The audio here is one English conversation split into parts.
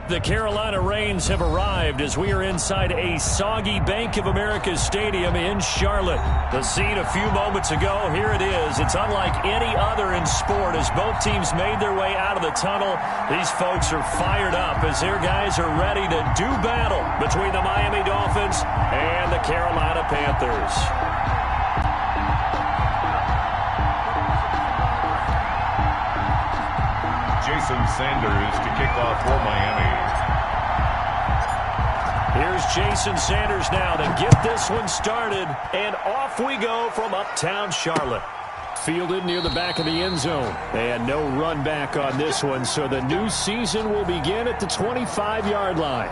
The Carolina Rains have arrived as we are inside a soggy Bank of America Stadium in Charlotte. The scene a few moments ago, here it is. It's unlike any other in sport as both teams made their way out of the tunnel. These folks are fired up as their guys are ready to do battle between the Miami Dolphins and the Carolina Panthers. Jason Sanders to kick off for Miami. Here's Jason Sanders now to get this one started, and off we go from uptown Charlotte. Fielded near the back of the end zone, and no run back on this one, so the new season will begin at the 25-yard line.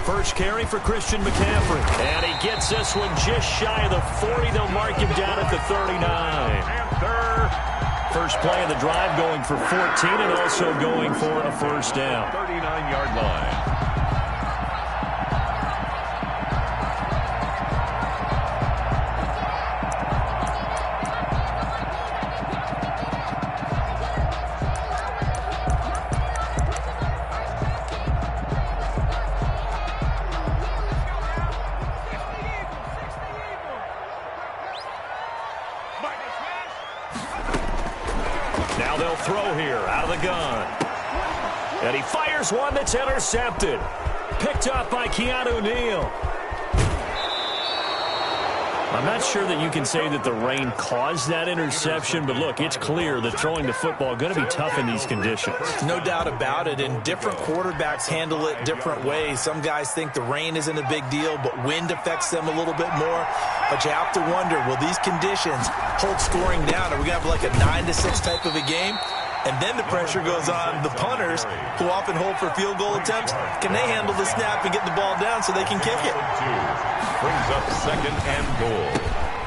First carry for Christian McCaffrey. And he gets this one just shy of the 40. They'll mark him down at the 39. First play of the drive going for 14 and also going for a first down. 39-yard line. Now they'll throw here out of the gun. And he fires one that's intercepted. Picked up by Keanu Neal. I'm not sure that you can say that the rain caused that interception, but look, it's clear that throwing the football is going to be tough in these conditions. No doubt about it, and different quarterbacks handle it different ways. Some guys think the rain isn't a big deal, but wind affects them a little bit more. But you have to wonder, will these conditions hold scoring down? Are we going to have like a 9-6 type of a game? And then the pressure goes on the punters, who often hold for field goal attempts. Can they handle the snap and get the ball down so they can kick it? Brings up second and goal.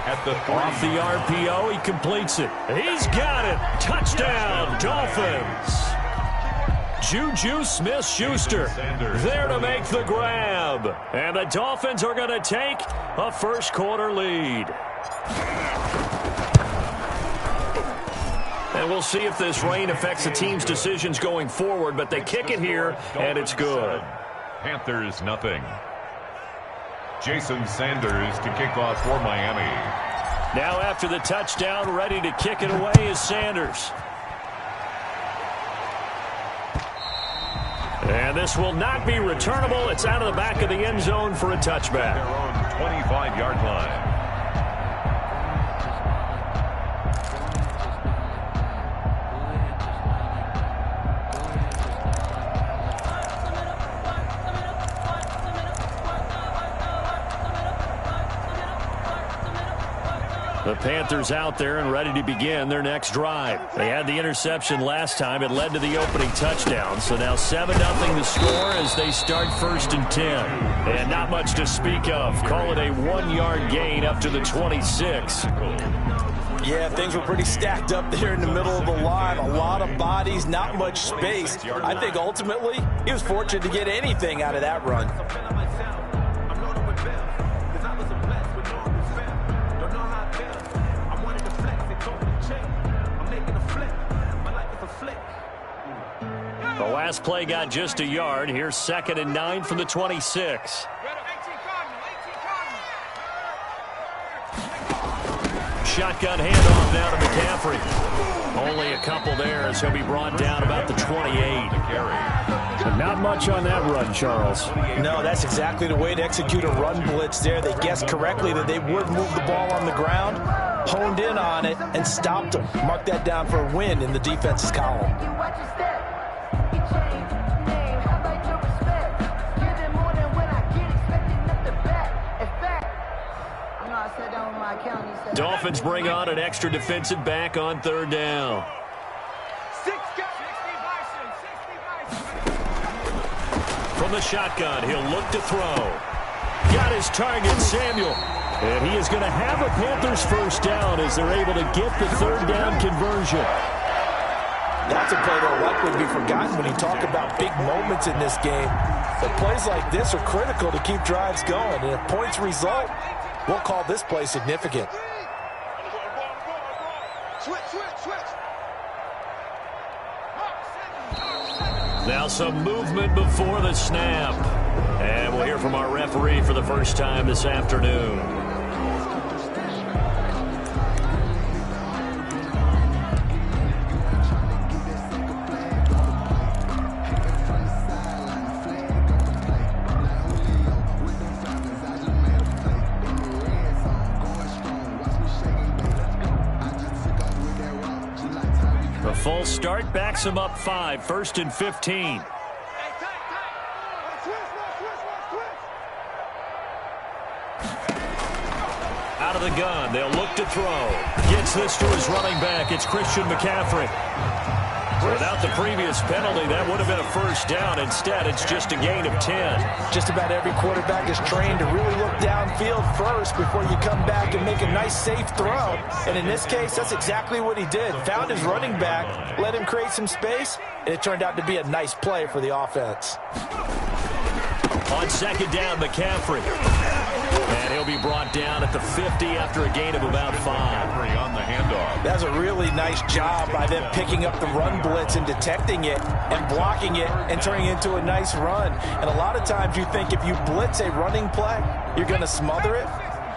At the 3. Off the RPO, he completes it. He's got it. Touchdown, Dolphins. Juju Smith-Schuster there to make the grab. And the Dolphins are going to take a first quarter lead. And we'll see if this rain affects the team's decisions going forward, but they kick it here, and it's good. Panthers nothing. Jason Sanders to kick off for Miami. Now after the touchdown, ready to kick it away is Sanders. And this will not be returnable. It's out of the back of the end zone for a touchback. Their own 25-yard line. The Panthers out there and ready to begin their next drive. They had the interception last time. It led to the opening touchdown. So now 7-0 the score as they start first and 10. And not much to speak of. Call it a 1-yard gain up to the 26. Yeah, things were pretty stacked up there in the middle of the line. A lot of bodies, not much space. I think ultimately he was fortunate to get anything out of that run. The last play got just a yard. Here's 2nd and 9 from the 26. Shotgun handoff now to McCaffrey. Only a couple there as he'll be brought down about the 28. But not much on that run, Charles. No, that's exactly the way to execute a run blitz there. They guessed correctly that they would move the ball on the ground, honed in on it, and stopped them. Mark that down for a win in the defense's column. Dolphins bring on an extra defensive back on 3rd down. From From the shotgun, he'll look to throw. Got his target, Samuel. And he is going to have a Panthers first down as they're able to get the third down conversion. That's a play that will likely be forgotten when you talk about big moments in this game. But plays like this are critical to keep drives going. And if points result, we'll call this play significant. Now some movement before the snap. And we'll hear from our referee for the first time this afternoon. The full start backs him up 5, 1st and 15. Out of the gun, they'll look to throw. Gets this to his running back. It's Christian McCaffrey. Without the previous penalty, that would have been a first down. Instead, it's just a gain of 10. Just about every quarterback is trained to really look downfield first before you come back and make a nice, safe throw. And in this case, that's exactly what he did. Found his running back, let him create some space, and it turned out to be a nice play for the offense. On second down, McCaffrey. And he'll be brought down at the 50 after a gain of about 5. On the handoff. That's a really nice job by them picking up the run blitz and detecting it and blocking it and turning it into a nice run. And a lot of times you think if you blitz a running play, you're going to smother it.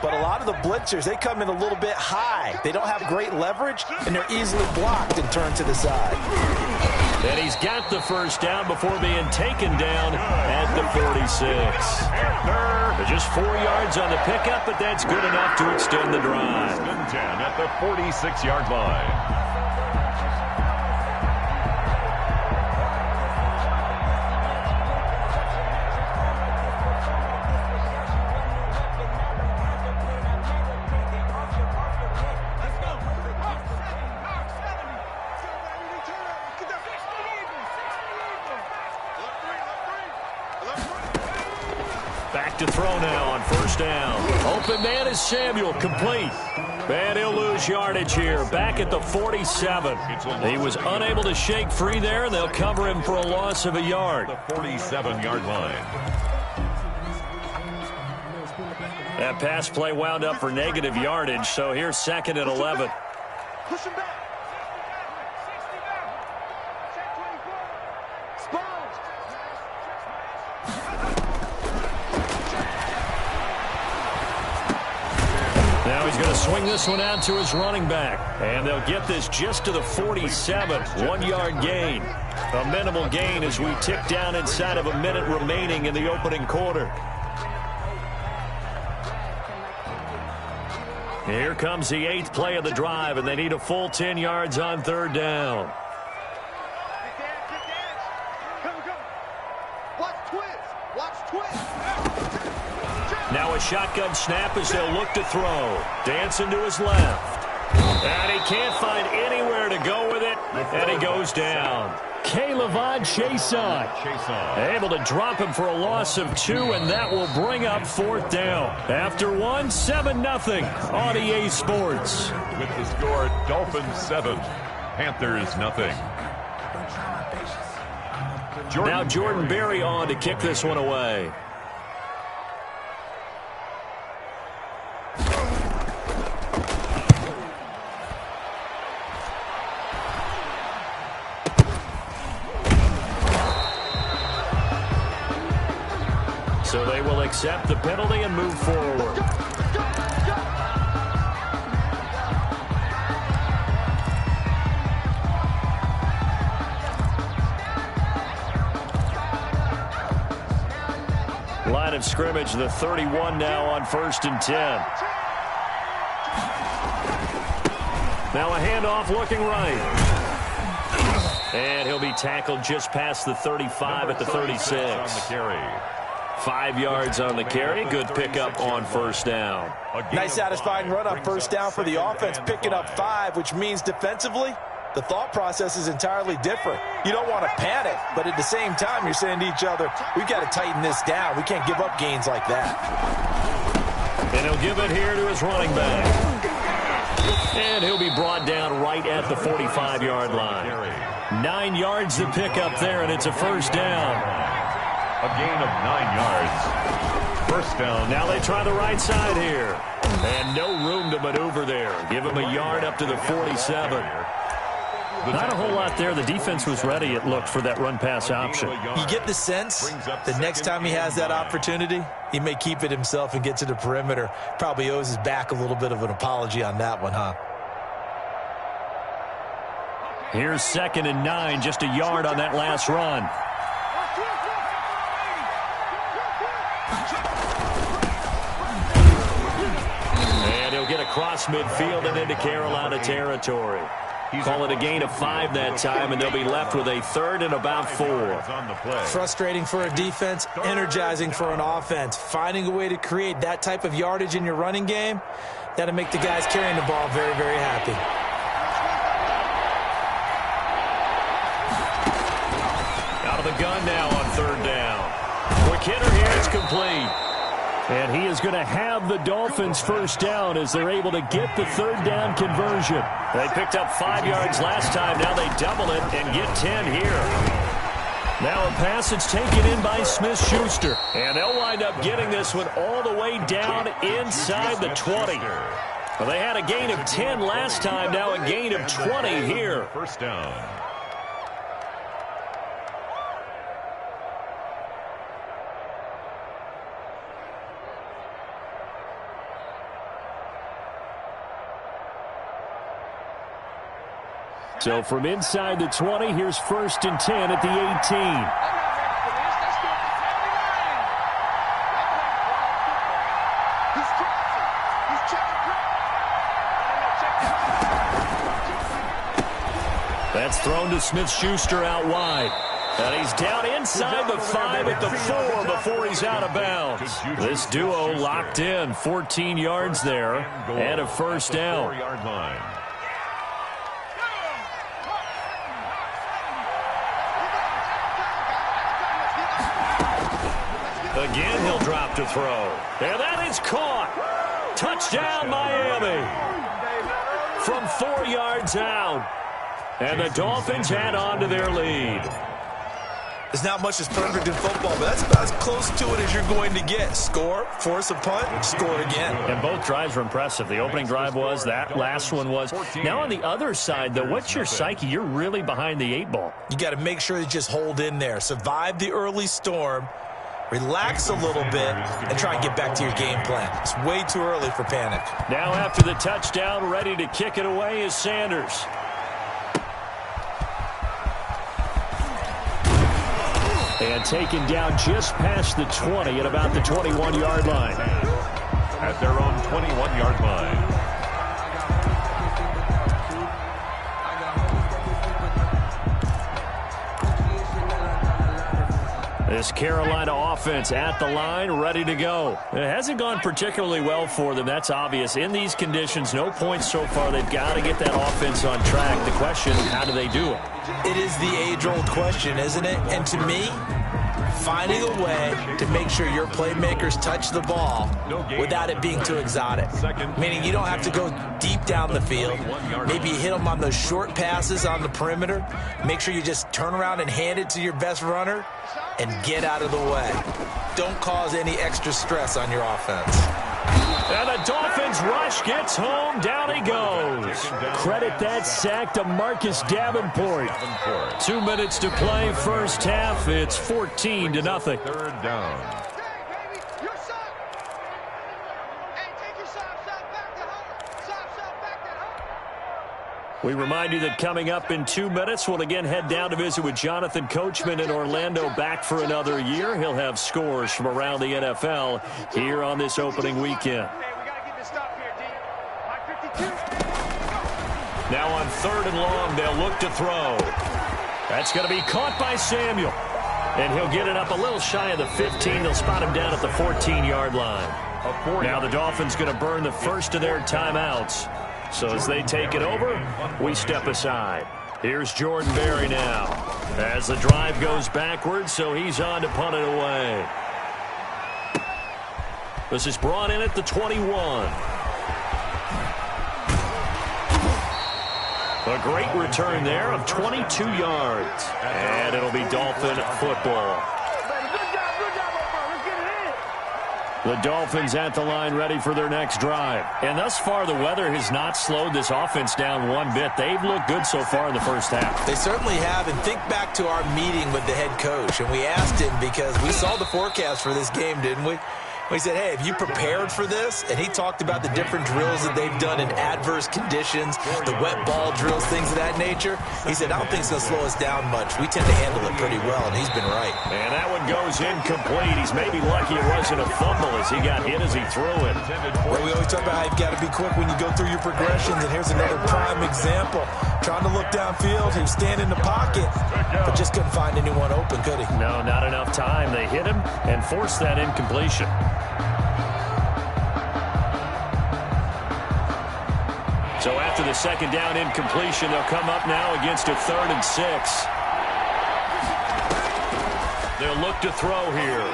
But a lot of the blitzers, they come in a little bit high. They don't have great leverage, and they're easily blocked and turned to the side. And he's got the first down before being taken down at the 46. Just 4 yards on the pickup, but that's good enough to extend the drive. 10 at the 46-yard line. Back to throw now on first down. Open man is Samuel, complete. And he'll lose yardage here, back at the 47. He was unable to shake free there, and they'll cover him for a loss of a yard. The 47-yard line. That pass play wound up for negative yardage, so here's 2nd and 11. Push him back. Now he's going to swing this one out to his running back. And they'll get this just to the 47. 1-yard gain. A minimal gain as we tick down inside of a minute remaining in the opening quarter. Here comes the 8th play of the drive, and they need a full 10 yards on third down. Now a shotgun snap as they'll look to throw. Dancing to his left. And he can't find anywhere to go with it, and he goes down. K'Lavon Chason able to drop him for a loss of 2, and that will bring up 4th down. After 1, 7-0 on EA Sports. With the score, Dolphins 7, Panthers 0. Now Jordan Berry on to kick this one away. So they will accept the penalty and move forward. Line of scrimmage, the 31 now on 1st and 10. Now a handoff looking right. And he'll be tackled just past the 35 at the 36. On the carry. 5 yards on the carry. Good pickup on first down. Nice satisfying run on first down for the offense, picking up 5, which means defensively, the thought process is entirely different. You don't want to panic, but at the same time, you're saying to each other, we've got to tighten this down. We can't give up gains like that. And he'll give it here to his running back. And he'll be brought down right at the 45-yard line. 9 yards to pick up there, and it's a first down. A gain of 9 yards. First down. Now they try the right side here. And no room to maneuver there. Give him a yard up to the 47. Not a whole lot there. The defense was ready, it looked, for that run-pass option. You get the sense the next time he has that opportunity, he may keep it himself and get to the perimeter. Probably owes his back a little bit of an apology on that one, huh? Here's 2nd and 9, just a yard on that last run. And he'll get across midfield and into Carolina territory. Call it a gain of 5 that time, and they'll be left with a 3rd and about 4. Frustrating for a defense, energizing for an offense. Finding a way to create that type of yardage in your running game, that'll make the guys carrying the ball very, very happy. Out of the gun now on 3rd down. Quick hitter here, it's complete. And he is going to have the Dolphins first down as they're able to get the 3rd down conversion. They picked up 5 yards last time. Now they double it and get 10 here. Now a pass that's taken in by Smith-Schuster. And they'll wind up getting this one all the way down inside the 20. Well, they had a gain of 10 last time. Now a gain of 20 here. First down. So from inside the 20, here's 1st and 10 at the 18. That's thrown to Smith-Schuster out wide. And he's down inside the 5 at the 4 before he's out of bounds. This duo locked in, 14 yards there, and a first down. Again, he'll drop to throw. And that is caught. Touchdown, Miami. From 4 yards out. And the Dolphins add on to their lead. There's not much that's perfect in football, but that's about as close to it as you're going to get. Score, force a punt, score again. And both drives were impressive. The opening drive was, that last one was. Now on the other side, though, what's your psyche? You're really behind the 8 ball. You got to make sure you just hold in there. Survive the early storm. Relax a little bit and try and get back to your game plan. It's way too early for panic. Now after the touchdown, ready to kick it away is Sanders. And taken down just past the 20 at about the 21-yard line. At their own 21-yard line. This Carolina offense at the line, ready to go. It hasn't gone particularly well for them. That's obvious. In these conditions, no points so far. They've got to get that offense on track. The question, how do they do it? It is the age-old question, isn't it? And to me, finding a way to make sure your playmakers touch the ball without it being too exotic. Meaning you don't have to go deep down the field. Maybe you hit them on those short passes on the perimeter. Make sure you just turn around and hand it to your best runner and get out of the way. Don't cause any extra stress on your offense. And the Dolphins rush gets home. Down he goes. Credit that sack to Marcus Davenport. 2 minutes to play first half. It's 14-0. 3rd down. We remind you that coming up in 2 minutes, we'll again head down to visit with Jonathan Coachman in Orlando, back for another year. He'll have scores from around the NFL here on this opening weekend. Now on 3rd and long, they'll look to throw. That's going to be caught by Samuel. And he'll get it up a little shy of the 15. They'll spot him down at the 14-yard line. Now the Dolphins going to burn the first of their timeouts. So as they take it over, we step aside. Here's Jordan Berry now. As the drive goes backwards, so he's on to punt it away. This is brought in at the 21. A great return there of 22 yards. And it'll be Dolphin football. The Dolphins at the line ready for their next drive. And thus far, the weather has not slowed this offense down one bit. They've looked good so far in the first half. They certainly have. And think back to our meeting with the head coach. And we asked him because we saw the forecast for this game, didn't we? We said, hey, have you prepared for this? And he talked about the different drills that they've done in adverse conditions, the wet ball drills, things of that nature. He said, I don't think it's going to slow us down much. We tend to handle it pretty well, and he's been right. And that one goes incomplete. He's maybe lucky it wasn't a fumble as he got hit as he threw it. Well, we always talk about how you've got to be quick when you go through your progressions, and here's another prime example. Trying to look downfield, he was standing in the pocket, but just couldn't find anyone open, could he? No, not enough time. They hit him and forced that incompletion. So after the second down incompletion, they'll come up now against a 3rd and 6. They'll look to throw here.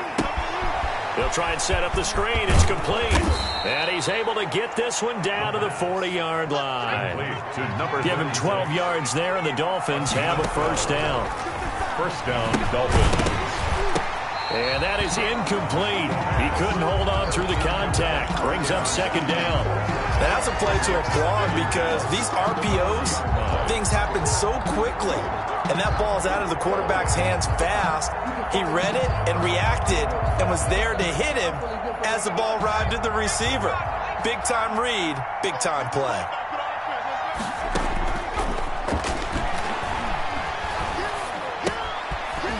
They'll try and set up the screen. It's complete. And he's able to get this one down to the 40-yard line. Give him 12 yards there, and the Dolphins have a first down. First down, Dolphins. And that is incomplete. He couldn't hold on through the contact. Brings up second down. That's a play to applaud because these RPOs, things happen so quickly. And that ball's out of the quarterback's hands fast. He read it and reacted and was there to hit him as the ball arrived at the receiver. Big-time read, big-time play.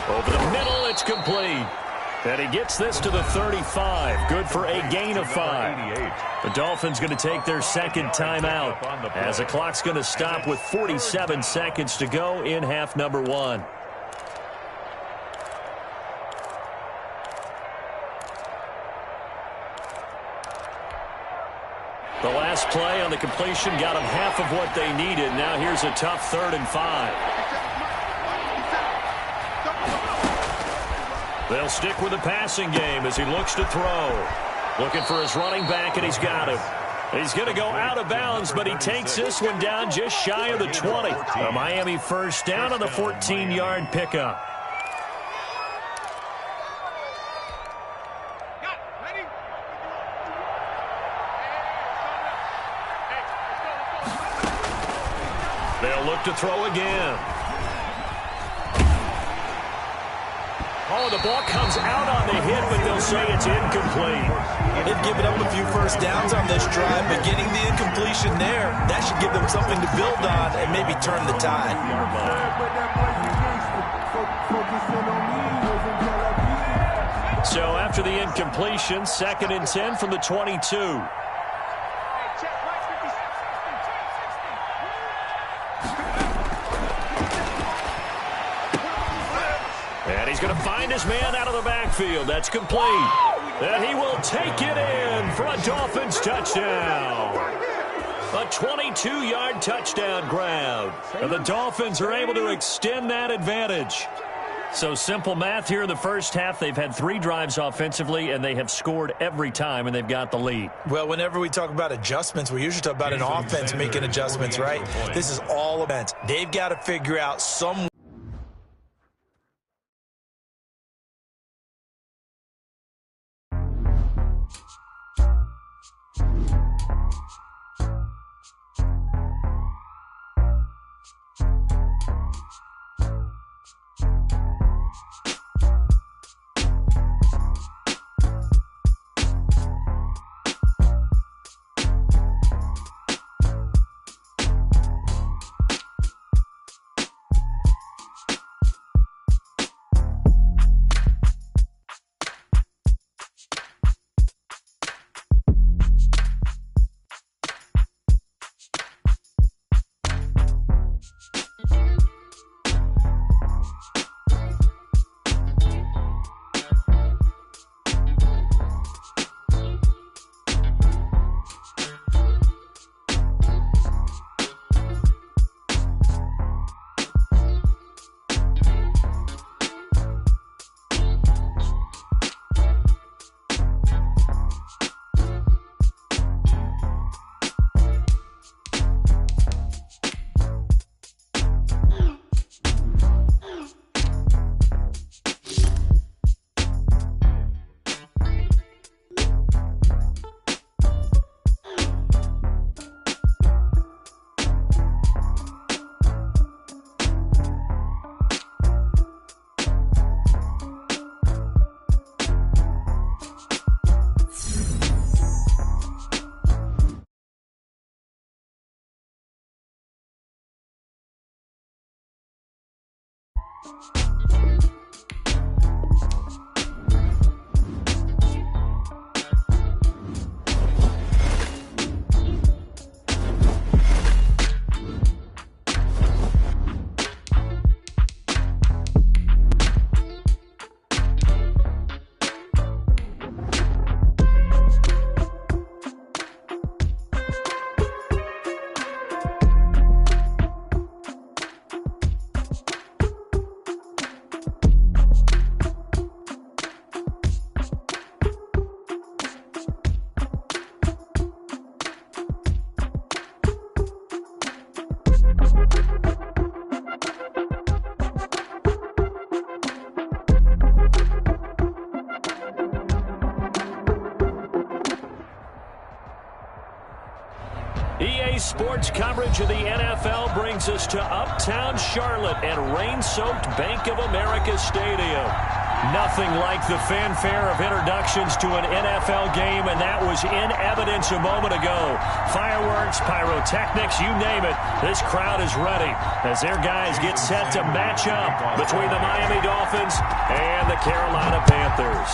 Over the middle, it's complete. And he gets this to the 35. Good for a gain of 5. The Dolphins going to take their second timeout as the clock's going to stop with 47 seconds to go in half number 1. The last play on the completion got them half of what they needed. Now here's a tough 3rd and 5. They'll stick with the passing game as he looks to throw. Looking for his running back, and he's got him. He's going to go out of bounds, but he takes this one down just shy of the 20. A Miami first down on the 14-yard pickup. They'll look to throw again. Oh, the ball comes out on the hit, but they'll say it's incomplete. They've given up a few first downs on this drive, but getting the incompletion there, that should give them something to build on and maybe turn the tide. So after the incompletion, 2nd and 10 from the 22. And he's going to find his man out of the backfield. That's complete. And he will take it in for a Dolphins touchdown. A 22-yard touchdown grab. And the Dolphins are able to extend that advantage. So simple math here in the first half. They've had 3 drives offensively, and they have scored every time, and they've got the lead. Well, whenever we talk about adjustments, we usually talk about an offense making adjustments, right? This is all events. They've got to figure out some EA Sports coverage of the NFL brings us to uptown Charlotte and rain-soaked Bank of America Stadium. Nothing like the fanfare of introductions to an NFL game, and that was in evidence a moment ago. Fireworks, pyrotechnics, you name it. This crowd is ready as their guys get set to match up between the Miami Dolphins and the Carolina Panthers.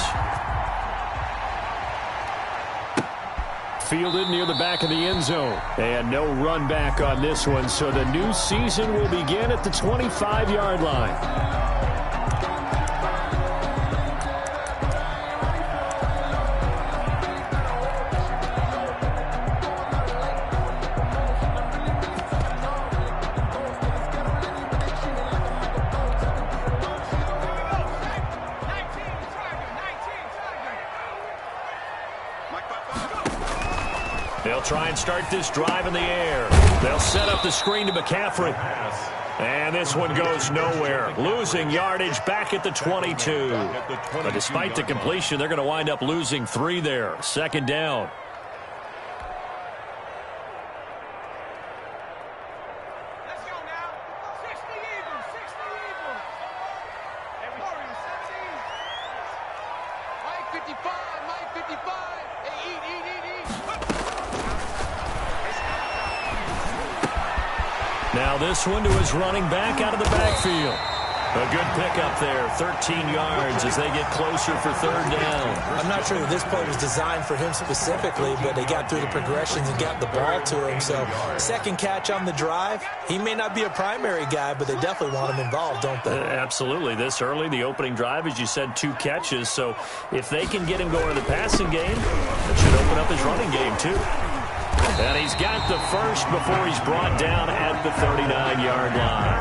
Fielded near the back of the end zone. And no run back on this one, so the new season will begin at the 25-yard line. They'll try and start this drive in the air. They'll set up the screen to McCaffrey. And this one goes nowhere. Losing yardage back at the 22. But despite the completion, they're going to wind up losing 3 there. Second down. Now this one to his running back out of the backfield. A good pickup there, 13 yards as they get closer for third down. I'm not sure that this play was designed for him specifically, but they got through the progressions and got the ball to him. So second catch on the drive. He may not be a primary guy, but they definitely want him involved, don't they? Absolutely. This early, the opening drive, as you said, 2 catches. So if they can get him going in the passing game, it should open up his running game too. And he's got the first before he's brought down at the 39-yard line.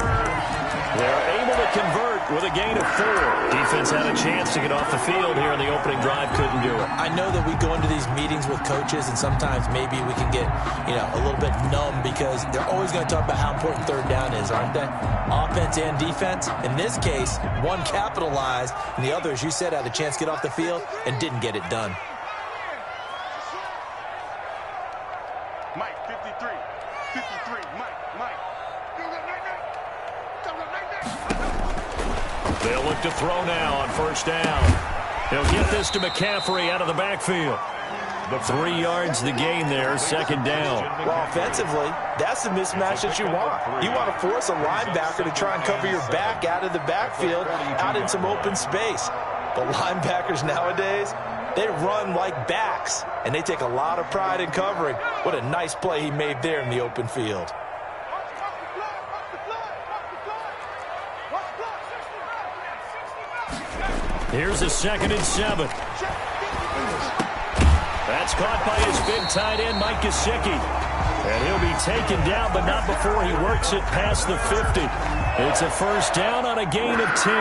They're able to convert with a gain of 4. Defense had a chance to get off the field here in the opening drive, couldn't do it. I know that we go into these meetings with coaches, and sometimes maybe we can get, a little bit numb because they're always going to talk about how important third down is, aren't they? Offense and defense. In this case, one capitalized, and the other, as you said, had a chance to get off the field and didn't get it done. They'll look to throw now on first down. He'll get this to McCaffrey out of the backfield. 3 yards the gain there, second down. Well, offensively, that's the mismatch that you want. You want to force a linebacker to try and cover your back out of the backfield, out in some open space. The linebackers nowadays, they run like backs, and they take a lot of pride in covering. What a nice play he made there in the open field. Here's a 2nd and 7. That's caught by his big tight end, Mike Gesicki. And he'll be taken down, but not before he works it past the 50. It's a first down on a gain of 10.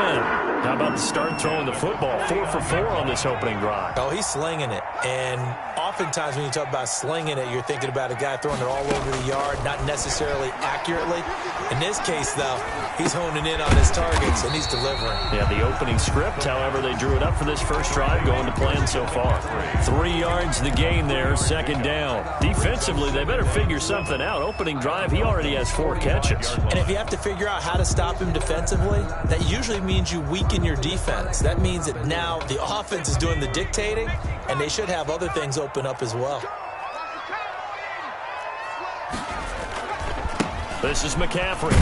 How about the start throwing the football? 4 for 4 on this opening drive. Oh, he's slinging it. And oftentimes when you talk about slinging it, you're thinking about a guy throwing it all over the yard, not necessarily accurately. In this case, though, he's honing in on his targets, and he's delivering. Yeah, the opening script, however, they drew it up for this first drive, going to plan so far. 3 yards the gain there, second down. Defensively, they better figure something out. Opening drive, he already has 4 catches. And if you have to figure out how to stop him defensively, that usually means you weaken your defense. That means that now the offense is doing the dictating, and they should have other things open up as well. This is McCaffrey.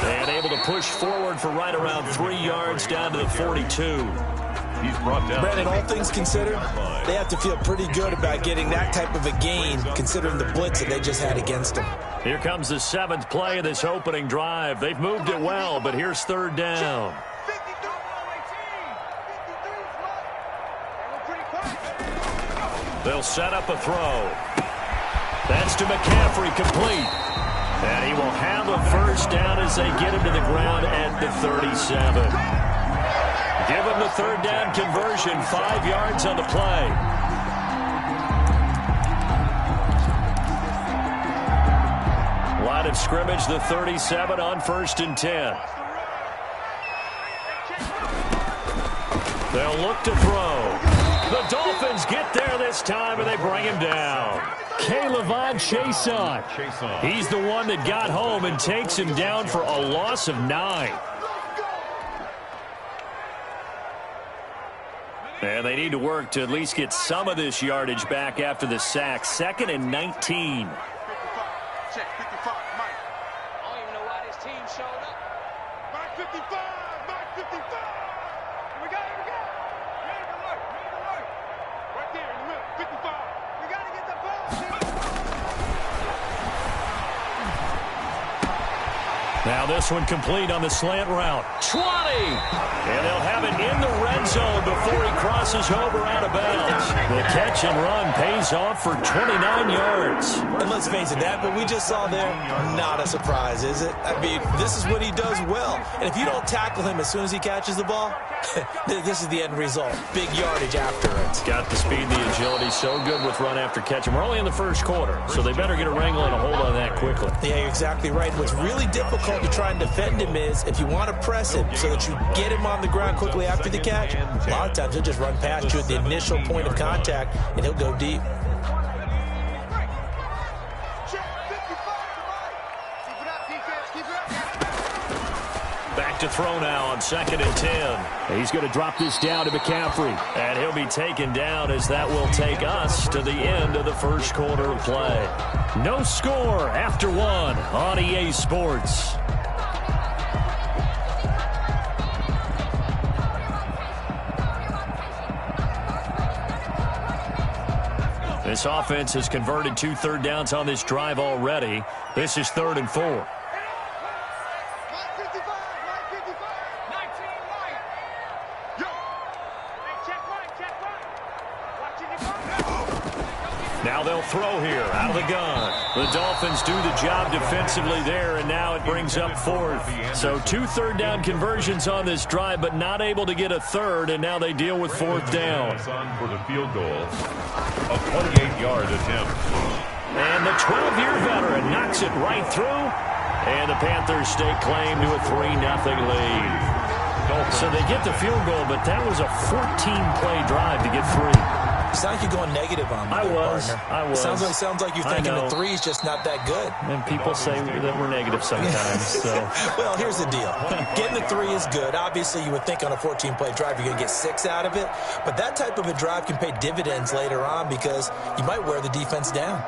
And able to push forward for right around 3 yards down to the 42. He's brought down. Brandon, all things considered, they have to feel pretty good about getting that type of a gain, considering the blitz that they just had against them. Here comes the 7th play of this opening drive. They've moved it well, but here's 3rd down. They'll set up a throw. That's to McCaffrey, complete. And he will have a 1st down as they get him to the ground at the 37. Give him the 3rd down conversion, 5 yards on the play. Line of scrimmage, the 37 on 1st and 10. They'll look to throw. The Dolphins get there this time, and they bring him down. K'Lavon Chaisson. He's the one that got home and takes him down for a loss of 9. And they need to work to at least get some of this yardage back after the sack. 2nd and 19. Check 55, Mike. I don't even know why this team showed up. Mike 55, Mike 55. Here we go, here we go. Ready to work, ready to work. Right there in the middle, 55. We got to get the ball. Now this one complete on the slant route. 20! And they'll have it in the red zone before he crosses over out of bounds. The catch and run pays off for 29 yards. And let's face it, that what we just saw there, not a surprise, is it? I mean, this is what he does well. And if you don't tackle him as soon as he catches the ball, this is the end result. Big yardage after it. Got the speed, the agility, so good with run after catch. And we're only in the 1st quarter, so they better get a wrangle and a hold on that quickly. Yeah, you're exactly right. What's really difficult to try and defend him is if you want to press him so that you get him on the ground quickly after the catch, a lot of times he'll just run past you at the initial point of contact, and he'll go deep. Back to throw now on 2nd and 10. He's going to drop this down to McCaffrey. And he'll be taken down as that will take us to the end of the 1st quarter of play. No score after 1 on EA Sports. This offense has converted 2 third downs on this drive already. This is 3rd and 4. Now they'll throw here out of the gun. The Dolphins do the job defensively there, and now it brings up 4th. So 2 third down conversions on this drive, but not able to get a 3rd, and now they deal with 4th down. For the field goal, a 28-yard attempt. And the 12-year veteran knocks it right through, and the Panthers stake claim to a 3-0 lead. So they get the field goal, but that was a 14-play drive to get 3. It's not like you're going negative on me. I was. Sounds like you're thinking the 3 is just not that good. And people say that we're negative sometimes. So. Well, here's the deal. Getting the 3 is good. Obviously, you would think on a 14-play drive you're going to get 6 out of it. But that type of a drive can pay dividends later on because you might wear the defense down.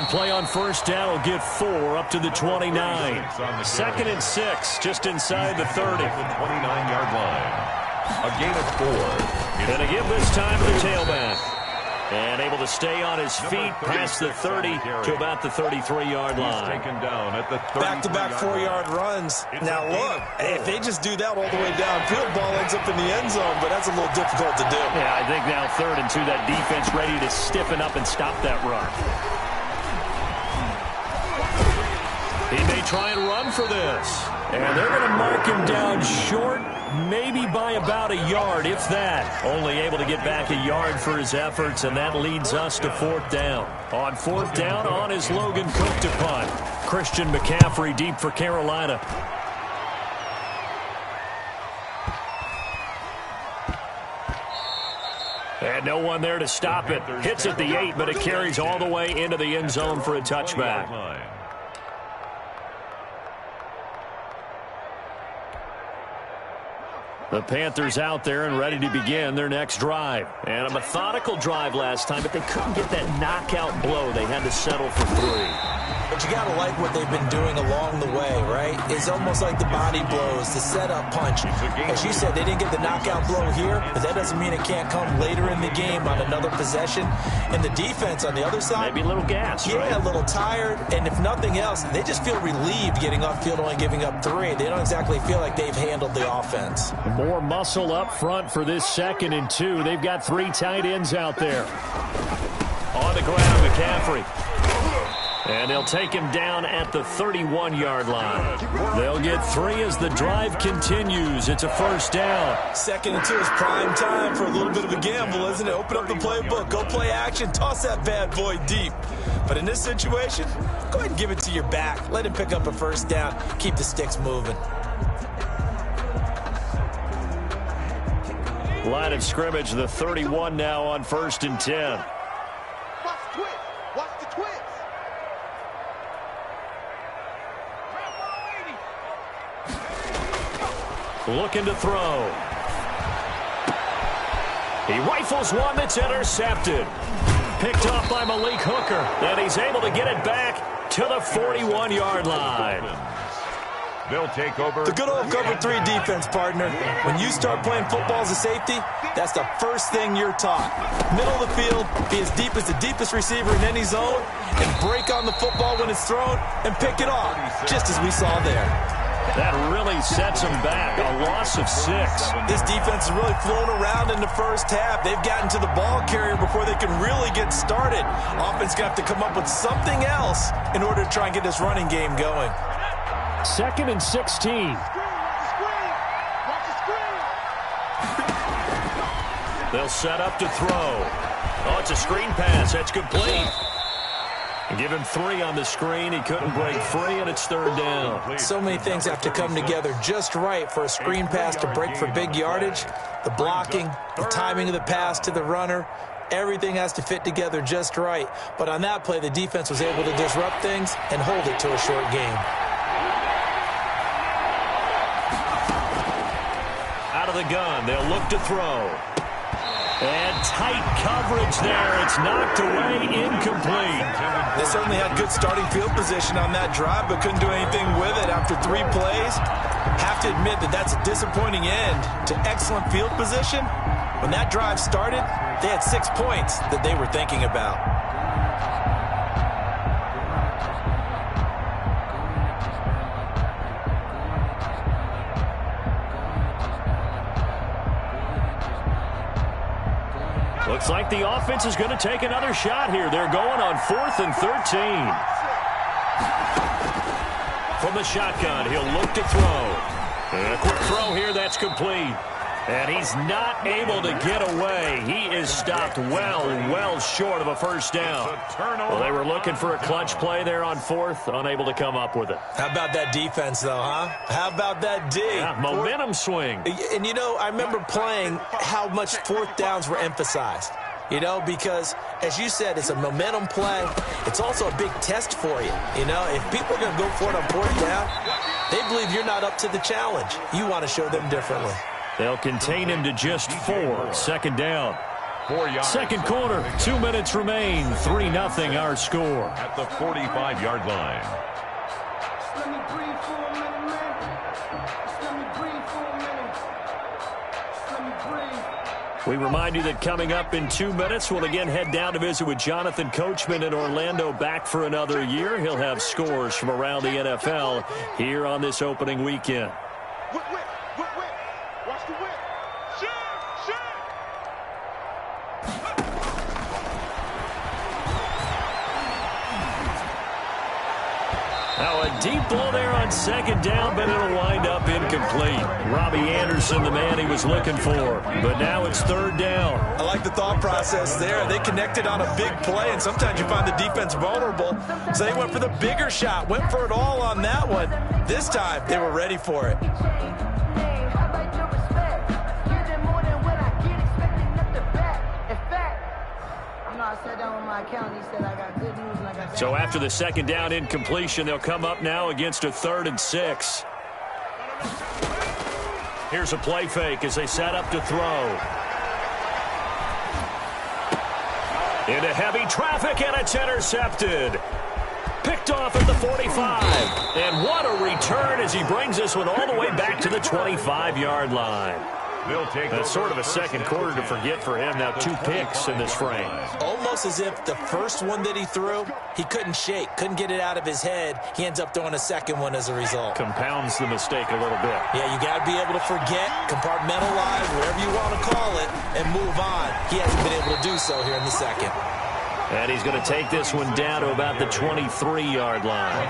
Play on 1st down will get 4 up to the 29. 2nd and 6 just inside the 30. 29-yard line. A gain of 4. Going to give this time to the tailback. And able to stay on his feet past the 30 to about the 33-yard line. Taken down at the back-to-back 4-yard runs. Now look, if they just do that all the way downfield, ball ends up in the end zone, but that's a little difficult to do. Yeah, I think now 3rd and 2, that defense ready to stiffen up and stop that run. He may try and run for this. And they're going to mark him down short, maybe by about a yard, if that. Only able to get back a yard for his efforts, and that leads us to 4th down. On 4th down, on is Logan Cook to punt. Christian McCaffrey deep for Carolina. And no one there to stop it. Hits at the 8, but it carries all the way into the end zone for a touchback. The Panthers out there and ready to begin their next drive. And a methodical drive last time, but they couldn't get that knockout blow. They had to settle for 3. But you got to like what they've been doing along the way, right? It's almost like the body blows, the setup punch. As you said, they didn't get the knockout blow here, but that doesn't mean it can't come later in the game on another possession. And the defense on the other side, maybe a little gas, yeah, right? A little tired. And if nothing else, they just feel relieved getting off field, only giving up 3. They don't exactly feel like they've handled the offense. More muscle up front for this 2nd and 2. They've got 3 tight ends out there. On the ground, McCaffrey. And they'll take him down at the 31-yard line. They'll get 3 as the drive continues. It's a first down. 2nd and 2 is prime time for a little bit of a gamble, isn't it? Open up the playbook, go play action, toss that bad boy deep. But in this situation, go ahead and give it to your back. Let him pick up a first down. Keep the sticks moving. Line of scrimmage, the 31 now on 1st and 10. Watch the twist. Watch the twist. Looking to throw. He rifles one that's intercepted. Picked off by Malik Hooker. And he's able to get it back to the 41-yard line. They'll take over. The good old cover 3 defense, partner. When you start playing football as a safety, that's the first thing you're taught. Middle of the field, be as deep as the deepest receiver in any zone, and break on the football when it's thrown and pick it off, just as we saw there. That really sets them back. A loss of 6. This defense has really flown around in the first half. They've gotten to the ball carrier before they can really get started. Offense going to have to come up with something else in order to try and get this running game going. 2nd and 16. They'll set up to throw. Oh, it's a screen pass. That's complete. Give him 3 on the screen. He couldn't break free, and it's 3rd down. So many things have to come together just right for a screen pass to break for big yardage. The blocking, the timing of the pass to the runner, everything has to fit together just right. But on that play, the defense was able to disrupt things and hold it to a short game. Out of the gun, they'll look to throw. And tight coverage there. It's knocked away, incomplete. They certainly had good starting field position on that drive, but couldn't do anything with it after 3 plays. Have to admit that that's a disappointing end to excellent field position. When that drive started, they had 6 points that they were thinking about. Looks like the offense is going to take another shot here. They're going on 4th and 13. From the shotgun, he'll look to throw. And a quick throw here, that's complete. And he's not able to get away. He is stopped well short of a first down. Well, they were looking for a clutch play there on 4th, unable to come up with it. How about that defense, though, huh? How about that D? Yeah, momentum swing. And, you know, I remember playing how much 4th downs were emphasized. You know, because, as you said, it's a momentum play. It's also a big test for you. You know, if people are going to go for it on 4th down, they believe you're not up to the challenge. You want to show them differently. They'll contain him to just 4. 2nd down. 4 yards. 2nd quarter, 2 minutes remain. 3-0 our score. At the 45-yard line. Let me breathe for a minute, man. Let me breathe for a minute. Let me breathe. We remind you that coming up in 2 minutes, we'll again head down to visit with Jonathan Coachman in Orlando, back for another year. He'll have scores from around the NFL here on this opening weekend. Whip. Watch the whip. Shoot. Now a deep ball there on 2nd down, but it'll wind up incomplete. Robbie Anderson, the man he was looking for. But now it's 3rd down. I like the thought process there. They connected on a big play, and sometimes you find the defense vulnerable. So they went for the bigger shot, went for it all on that one. This time, they were ready for it. So after the 2nd down incompletion, they'll come up now against a 3rd and 6. Here's a play fake as they set up to throw. Into heavy traffic, and it's intercepted. Picked off at the 45. And what a return as he brings this one all the way back to the 25-yard line. That's sort of a second quarter to forget for him. Now 2 picks in this frame. Almost as if the first one that he threw, he couldn't shake, couldn't get it out of his head. He ends up throwing a second one as a result. Compounds the mistake a little bit. Yeah, you got to be able to forget, compartmentalize, whatever you want to call it, and move on. He hasn't been able to do so here in the second. And he's going to take this one down to about the 23-yard line.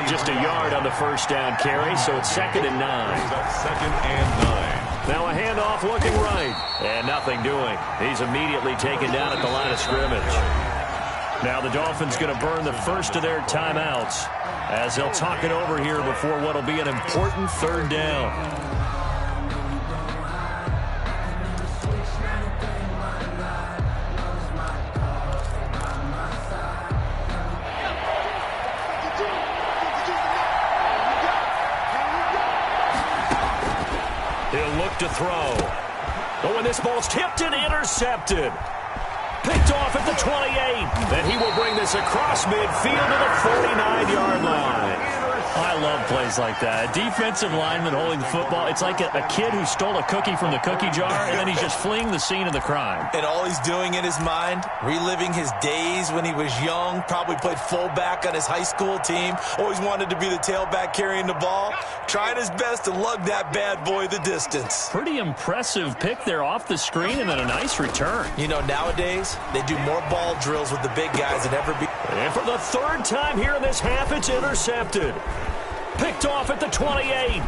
Just a yard on the first down carry, so it's 2nd and 9. Second and 9. Now a handoff looking right. And nothing doing. He's immediately taken down at the line of scrimmage. Now the Dolphins going to burn the first of their timeouts as they'll talk it over here before what will be an important 3rd down. He'll look to throw. Oh, and this ball's tipped and intercepted. Picked off at the 28. Then he will bring this across midfield to the 49-yard line. I love plays like that. A defensive lineman holding the football. It's like a kid who stole a cookie from the cookie jar, and then he's just fleeing the scene of the crime. And all he's doing in his mind, reliving his days when he was young, probably played fullback on his high school team, always wanted to be the tailback carrying the ball, trying his best to lug that bad boy the distance. Pretty impressive pick there off the screen, and then a nice return. You know, nowadays, they do more ball drills with the big guys than ever before. And for the 3rd time here in this half, it's intercepted. Picked off at the 28.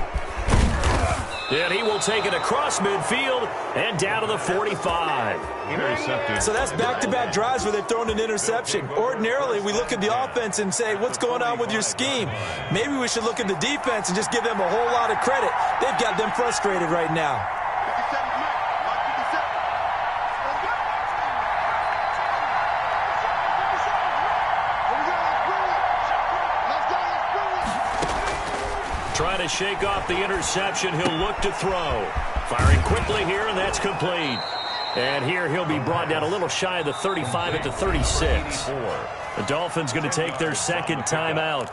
And he will take it across midfield and down to the 45. Intercepted. So that's back-to-back drives where they're throwing an interception. Ordinarily, we look at the offense and say, what's going on with your scheme? Maybe we should look at the defense and just give them a whole lot of credit. They've got them frustrated right now. Trying to shake off the interception. He'll look to throw. Firing quickly here, and that's complete. And here he'll be brought down a little shy of the 35 at the 36. The Dolphins going to take their 2nd timeout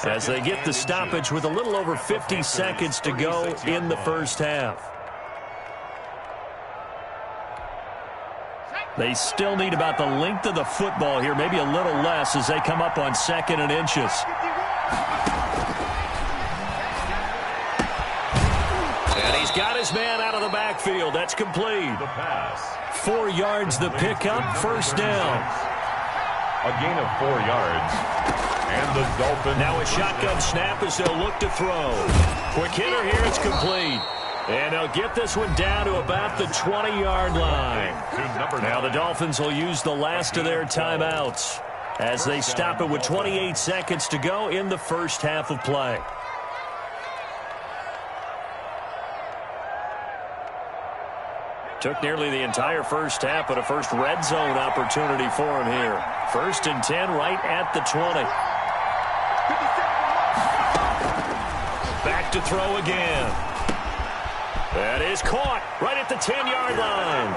as they get the stoppage with a little over 50 seconds to go in the first half. They still need about the length of the football here, maybe a little less as they come up on 2nd and inches. He's got his man out of the backfield. That's complete. The pass. 4 yards the pickup, 1st down. A gain of 4 yards. And the Dolphins. Now a shotgun snap as they'll look to throw. Quick hitter here, it's complete. And they'll get this one down to about the 20-yard line. Now the Dolphins will use the last of their timeouts as they stop it with 28 seconds to go in the first half of play. Took nearly the entire first half, but a first red zone opportunity for him here. 1st and 10 right at the 20. Back to throw again. That is caught right at the 10-yard line.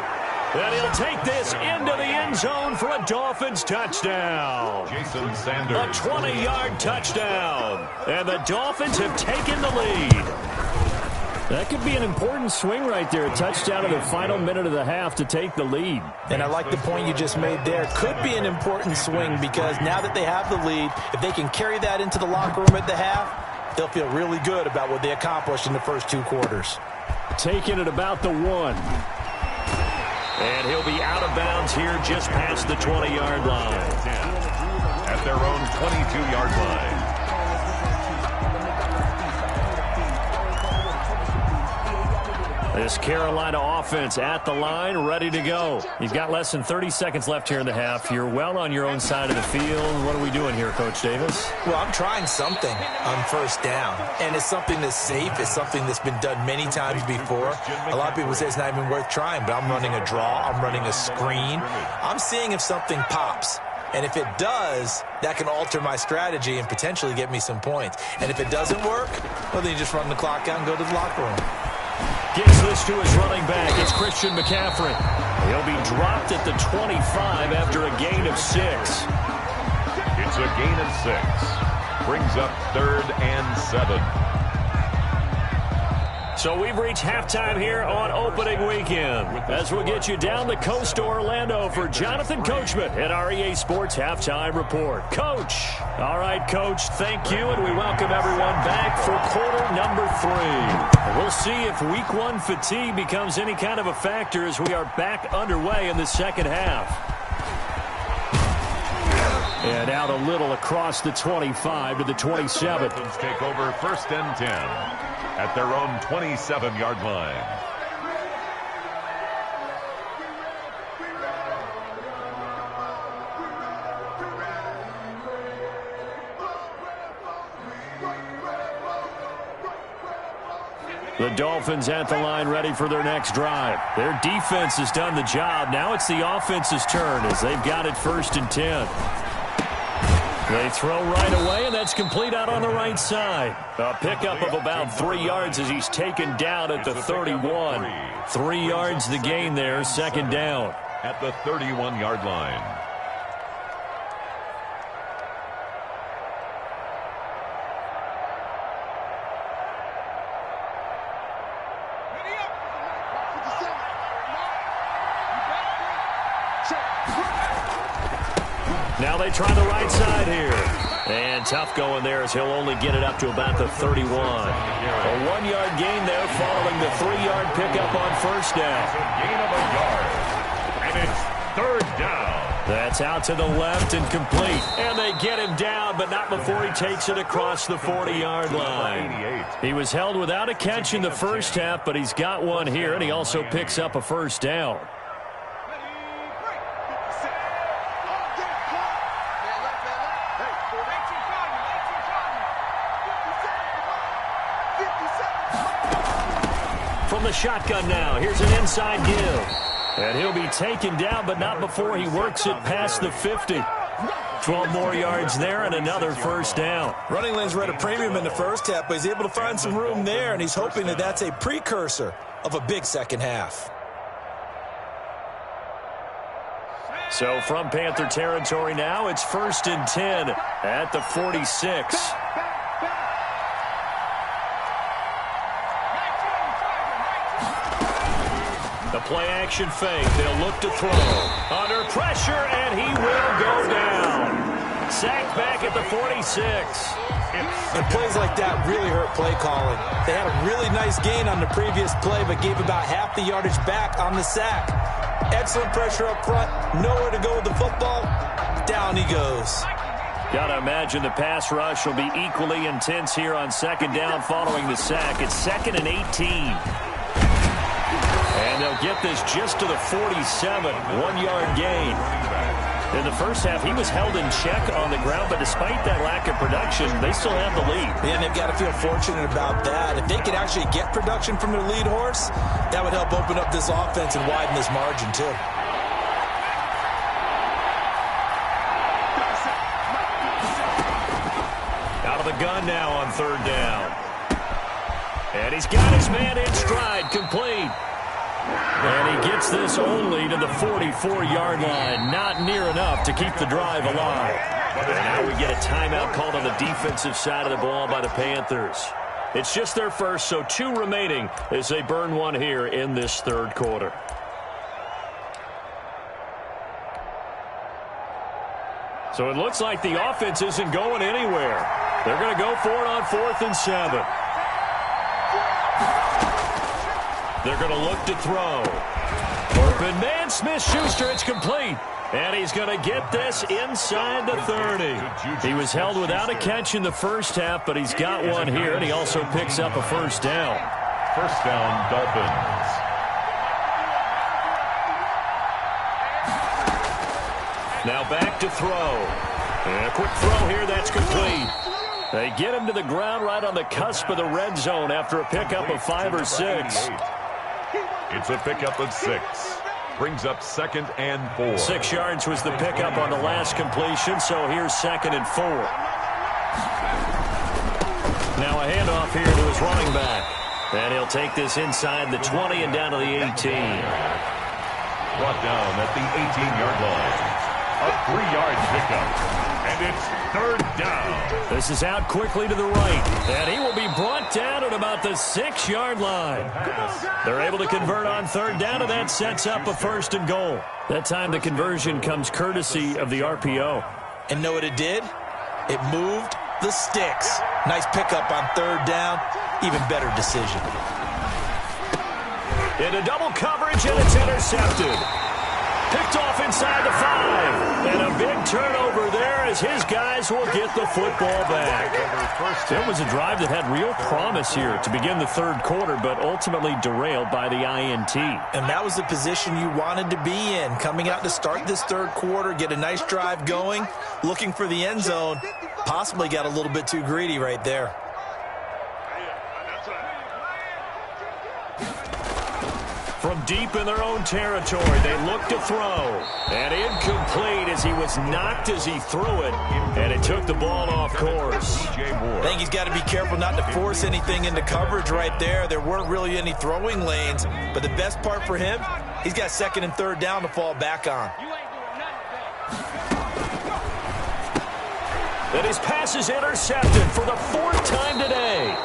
And he'll take this into the end zone for a Dolphins touchdown. Jason Sanders. A 20-yard touchdown. And the Dolphins have taken the lead. That could be an important swing right there. A touchdown in the final minute of the half to take the lead. And I like the point you just made there. Could be an important swing because now that they have the lead, if they can carry that into the locker room at the half, they'll feel really good about what they accomplished in the first 2 quarters. Taking it about the 1. And he'll be out of bounds here just past the 20-yard line. At their own 22-yard line. This Carolina offense at the line, ready to go. You've got less than 30 seconds left here in the half. You're well on your own side of the field. What are we doing here, Coach Davis? Well, I'm trying something on 1st down, and it's something that's safe. It's something that's been done many times before. A lot of people say it's not even worth trying, but I'm running a draw. I'm running a screen. I'm seeing if something pops. And if it does, that can alter my strategy and potentially get me some points. And if it doesn't work, well, then you just run the clock out and go to the locker room. Gets this to his running back. It's Christian McCaffrey. He'll be dropped at the 25 after a gain of 6. It's a gain of 6. Brings up 3rd and 7. So we've reached halftime here on opening weekend. As we'll get you down the coast to Orlando for Jonathan Coachman at our EA Sports Halftime Report. Coach. All right, Coach, thank you, and we welcome everyone back for quarter number 3. We'll see if week 1 fatigue becomes any kind of a factor as we are back underway in the second half. And out a little across the 25 to the 27. Take over 1st and 10 at their own 27-yard line. The Dolphins at the line ready for their next drive. Their defense has done the job. Now it's the offense's turn as they've got it 1st and 10. They throw right away, and that's complete out on the right side. A pickup of about 3 yards as he's taken down at the 31. 3 yards the gain there, 2nd down. At the 31-yard line. Now they try the right side here. And tough going there as he'll only get it up to about the 31. A 1-yard gain there following the 3-yard pickup on 1st down. Gain of a yard. And it's 3rd down. That's out to the left and complete. And they get him down, but not before he takes it across the 40-yard line. He was held without a catch in the first half, but he's got one here, and he also picks up a 1st down. From the shotgun now, here's an inside give. And he'll be taken down, but not before he works it past the 50. 12 more yards there and another 1st down. Running lanes were at a premium in the first half, but he's able to find some room there, and he's hoping that that's a precursor of a big second half. So from Panther territory now, it's 1st and 10 at the 46. The play-action fake. They'll look to throw. Under pressure, and he will go down. Sacked back at the 46. And plays like that really hurt play calling. They had a really nice gain on the previous play, but gave about half the yardage back on the sack. Excellent pressure up front. Nowhere to go with the football. Down he goes. Got to imagine the pass rush will be equally intense here on 2nd down following the sack. It's 2nd and 18. And they'll get this just to the 47, 1-yard gain. In the first half, he was held in check on the ground, but despite that lack of production, they still have the lead. Yeah, and they've got to feel fortunate about that. If they could actually get production from their lead horse, that would help open up this offense and widen this margin, too. Out of the gun now on 3rd down. And he's got his man in stride, complete. And he gets this only to the 44-yard line. Not near enough to keep the drive alive. And now we get a timeout called on the defensive side of the ball by the Panthers. It's just their first, so 2 remaining as they burn one here in this 3rd quarter. So it looks like the offense isn't going anywhere. They're going to go for it on 4th and 7. They're going to look to throw. Open man, Smith-Schuster, it's complete. And he's going to get this inside the 30. He was held without a catch in the first half, but he's got one here, and he also picks up a 1st down. 1st down, Dolphins. Now back to throw. And a quick throw here, that's complete. They get him to the ground right on the cusp of the red zone after a pickup of 5 or 6. It's a pickup of 6. Brings up 2nd and 4. 6 yards was the pickup on the last completion, so here's 2nd and 4. Now a handoff here to his running back. And he'll take this inside the 20 and down to the 18. Brought down at the 18-yard line. A 3-yard pickup. And it's third down. This is out quickly to the right. And he will be brought down at about the 6-yard line. They're able to convert on third down, and that sets up a first and goal. That time the conversion comes courtesy of the RPO. And know what it did? It moved the sticks. Nice pickup on third down. Even better decision. Into double coverage, and it's intercepted. Picked off inside the 5. And a big turnover there as his guys will get the football back. It was a drive that had real promise here to begin the third quarter, but ultimately derailed by the INT. And that was the position you wanted to be in. Coming out to start this third quarter, get a nice drive going, looking for the end zone. Possibly got a little bit too greedy right there. From deep in their own territory, they look to throw. And incomplete as he was knocked as he threw it. And it took the ball off course. I think he's got to be careful not to force anything into coverage right there. There weren't really any throwing lanes. But the best part for him, he's got second and third down to fall back on. And his pass is intercepted for the 4th time today.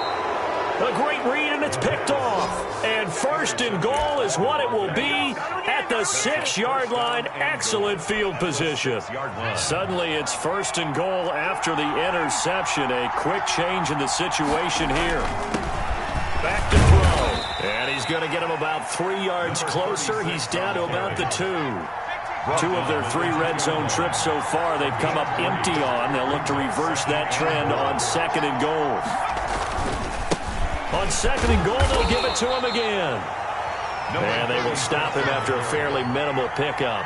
A great read, and it's picked off. And first and goal is what it will be at the 6-yard line. Excellent field position. Suddenly it's first and goal after the interception. A quick change in the situation here. Back to throw. And he's going to get him about 3 yards closer. He's down to about the 2. 2 of their 3 red zone trips so far they've come up empty on. They'll look to reverse that trend on second and goal. On second and goal, they'll give it to him again. And they will stop him after a fairly minimal pickup.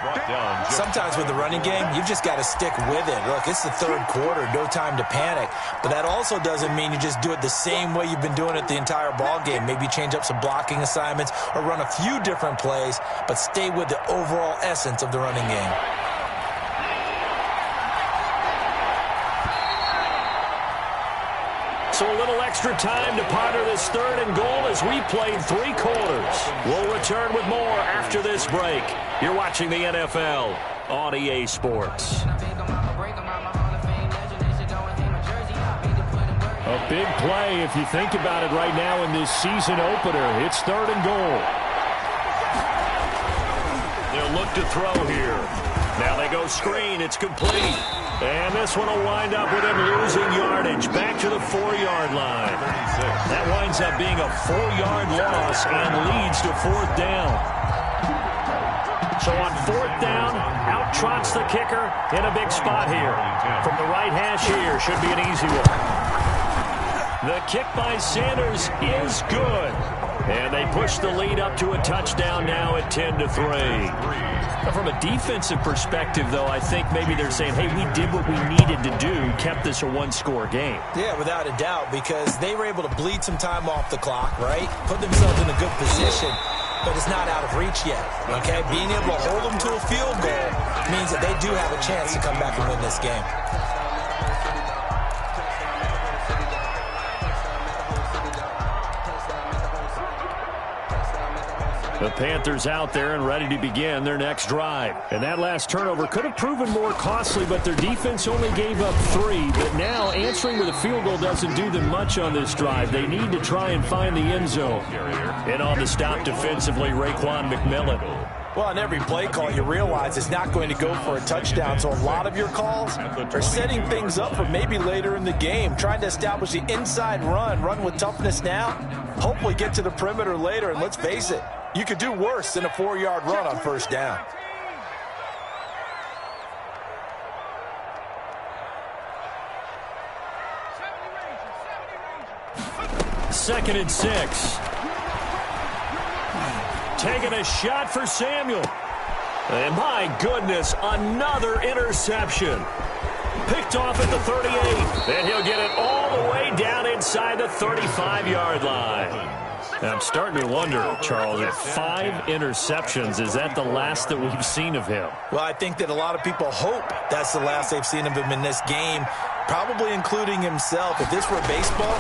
Sometimes with the running game, you've just got to stick with it. Look, it's the third quarter, no time to panic. But that also doesn't mean you just do it the same way you've been doing it the entire ball game. Maybe change up some blocking assignments or run a few different plays, but stay with the overall essence of the running game. So a little extra time to ponder this third and goal as we played 3 quarters. We'll return with more after this break. You're watching the NFL on EA Sports. A big play if you think about it right now in this season opener. It's third and goal. They'll look to throw here. Now they go screen. It's complete. And this one will wind up with him losing yardage back to the 4-yard line. That winds up being a 4-yard loss and leads to 4th down. So on 4th down, out trots the kicker in a big spot here. From the right hash here, should be an easy one. The kick by Sanders is good. And they push the lead up to a touchdown now at 10-3. From a defensive perspective, though, I think maybe they're saying, hey, we did what we needed to do, kept this a 1-score game. Yeah, without a doubt, because they were able to bleed some time off the clock, right? Put themselves in a good position, but it's not out of reach yet, okay? Being able to hold them to a field goal means that they do have a chance to come back and win this game. The Panthers out there and ready to begin their next drive. And that last turnover could have proven more costly, but their defense only gave up 3. But now answering with a field goal doesn't do them much on this drive. They need to try and find the end zone. And on the stop defensively, Raekwon McMillan. Well, on every play call, you realize it's not going to go for a touchdown. So a lot of your calls are setting things up for maybe later in the game, trying to establish the inside run with toughness now, hopefully get to the perimeter later. And let's face it, you could do worse than a 4-yard run on first down. Second and 6. Taking a shot for Samuel. And my goodness, another interception. Picked off at the 38. And he'll get it all the way down inside the 35-yard line. I'm starting to wonder, Charles, if 5 interceptions, is that the last that we've seen of him? Well, I think that a lot of people hope that's the last they've seen of him in this game, probably including himself. If this were baseball,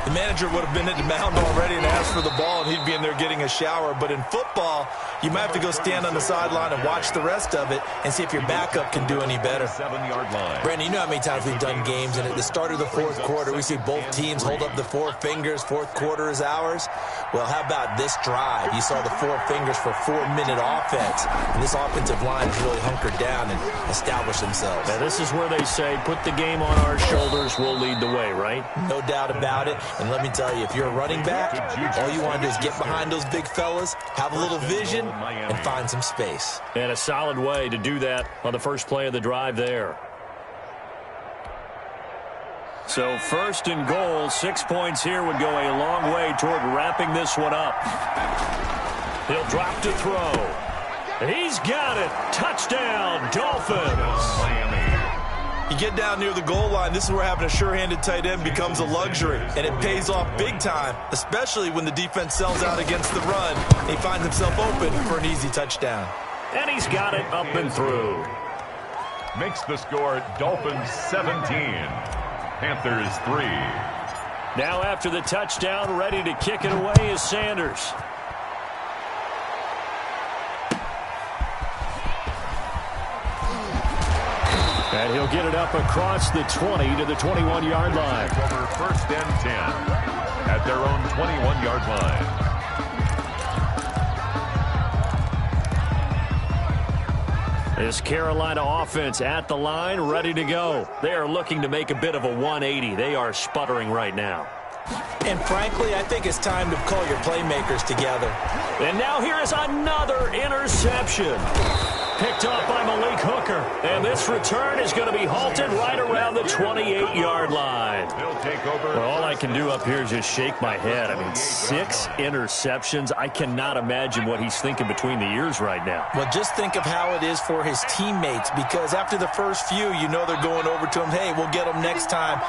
The manager would have been at the mound already and asked for the ball, and he'd be in there getting a shower. But in football, you might have to go stand on the sideline and watch the rest of it and see if your backup can do any better. 7-yard line. Brandon, you know how many times we've done games, and at the start of the fourth quarter, we see both teams hold up the four fingers, fourth quarter is ours. Well, how about this drive? You saw the four fingers for 4-minute offense, and this offensive line has really hunkered down and established themselves. Now, this is where they say, put the game on our shoulders, we'll lead the way, right? No doubt about it. And let me tell you, if you're a running back, all you want to do is get behind those big fellas, have a little vision, and find some space. And a solid way to do that on the first play of the drive there. So first and goal, 6 points here would go a long way toward wrapping this one up. He'll drop to throw. He's got it. Touchdown, Dolphins. You get down near the goal line, this is where having a sure-handed tight end becomes a luxury, and it pays off big time, especially when the defense sells out against the run, and he finds himself open for an easy touchdown. And he's got it up and through. Makes the score Dolphins 17, Panthers 3. Now after the touchdown, ready to kick it away is Sanders. And he'll get it up across the 20 to the 21-yard line. Over first and 10 at their own 21-yard line. This Carolina offense at the line, ready to go. They are looking to make a bit of a 180. They are sputtering right now. And frankly, I think it's time to call your playmakers together. And now here is another interception. Picked off by Malik Hooker. And this return is going to be halted right around the 28-yard line. He'll take over. Well, all I can do up here is just shake my head. I mean, 6 interceptions. I cannot imagine what he's thinking between the ears right now. Well, just think of how it is for his teammates, because after the first few, you know they're going over to him, hey, we'll get them next time.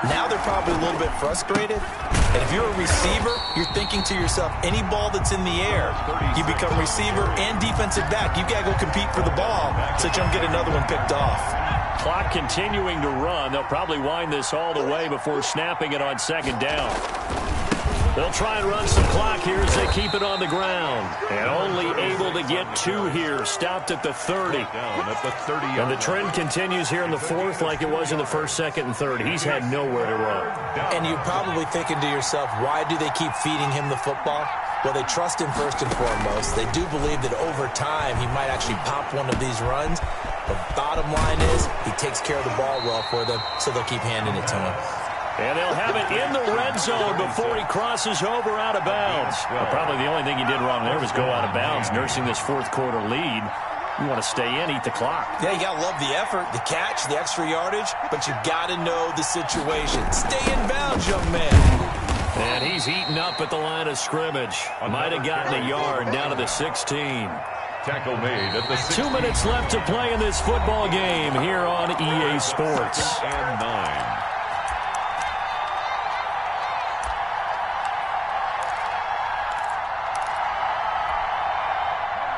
Now they're probably a little bit frustrated. And if you're a receiver, you're thinking to yourself, any ball that's in the air, you become receiver and defensive back. You got to go compete for the ball so that you don't get another one picked off. Clock continuing to run. They'll probably wind this all the way before snapping it on second down. They'll try and run some clock here as they keep it on the ground. And only able to get 2 here. Stopped at the 30. And the trend continues here in the fourth like it was in the first, second, and third. He's had nowhere to run. And you're probably thinking to yourself, why do they keep feeding him the football? Well, they trust him first and foremost. They do believe that over time he might actually pop one of these runs. The bottom line is he takes care of the ball well for them, so they'll keep handing it to him. And they'll have it in the red zone before he crosses over out of bounds. Well, probably the only thing he did wrong there was go out of bounds, nursing this fourth quarter lead. You want to stay in, eat the clock. Yeah, you got to love the effort, the catch, the extra yardage, but you got to know the situation. Stay in bounds, young man. And he's eaten up at the line of scrimmage. Might have gotten a yard down to the 16. Tackle made at the 16. 2 minutes left to play in this football game here on EA Sports. And 9.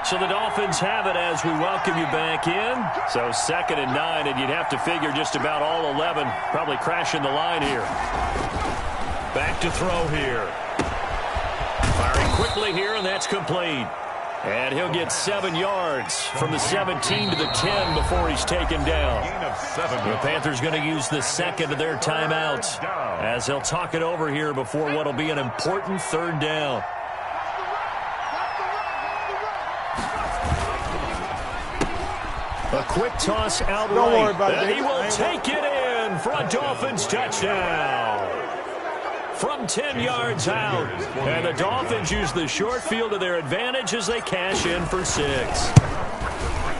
So the Dolphins have it as we welcome you back in. So 2nd and 9, and you'd have to figure just about all 11 probably crashing the line here. Back to throw here. Firing quickly here, and that's complete. And he'll get 7 yards from the 17 to the 10 before he's taken down. The Panthers going to use the second of their timeouts as they'll talk it over here before what will be an important 3rd down. A quick toss out right, and he will take it in for a Dolphins touchdown. From 10 yards out, and the Dolphins use the short field to their advantage as they cash in for 6.